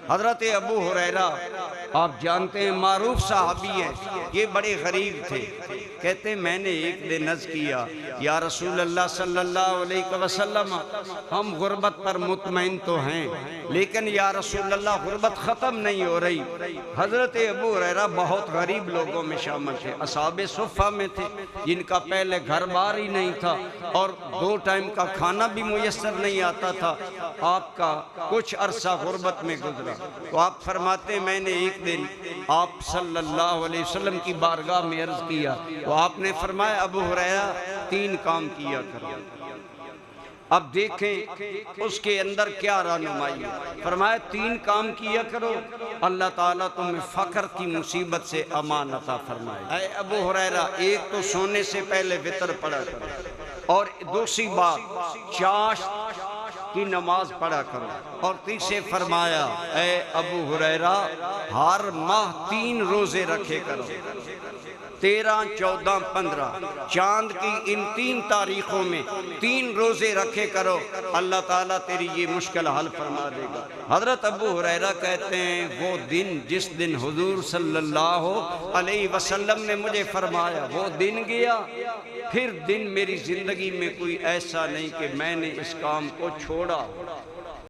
हजरत अबू हुरैरा आप जानते हैं मारूफ साहबी हैं, ये बड़े गरीब थे। कहते मैंने एक दिन अर्ज़ किया या रसूल अल्लाह सल्लल्लाहु अलैहि वसल्लम, हम गुर्बत पर मुतमईन तो हैं लेकिन या रसूल अल्लाह गुर्बत ख़त्म नहीं हो रही। हजरत अबू हुरैरा बहुत गरीब लोगों में शामिल थे, असहाबे सुफ़ा में थे, जिनका पहले घर बार ही नहीं था और 2 टाइम का खाना भी मुयस्सर नहीं आता था। आपका कुछ अरसा गुर्बत में गुजरा तो आप फरमाते मैंने एक दिन आप सल्लल्लाहु अलैहि वसल्लम की बारगाह में अर्ज़ किया तो आपने फरमाया अबू हुरैरा 3 काम किया करो। अब देखें उसके अंदर क्या रहनुमाई है। फरमाया 3 काम किया करो, अल्लाह ताला तुम्हें फ़ख्र की मुसीबत से अमान अता फरमाए। ऐ अबू हुरैरा, एक तो सोने से पहले वितर पढ़ा करो और दूसरी बात चाश की नमाज पढ़ा करो और तीसरे फरमाया ऐ अबू हुरैरा हर माह 3 रोजे रखे करो, 13, 14, 15 चांद की इन 3 तारीखों में 3 रोजे रखे करो, अल्लाह ताला तेरी ये मुश्किल हल फरमा देगा। हजरत अबू हुरैरा कहते हैं वो दिन जिस दिन हुजूर सल्लल्लाहु अलैहि वसल्लम ने मुझे फरमाया वो दिन गया, फिर दिन मेरी जिंदगी में कोई ऐसा नहीं कि मैंने इस काम को छोड़ा।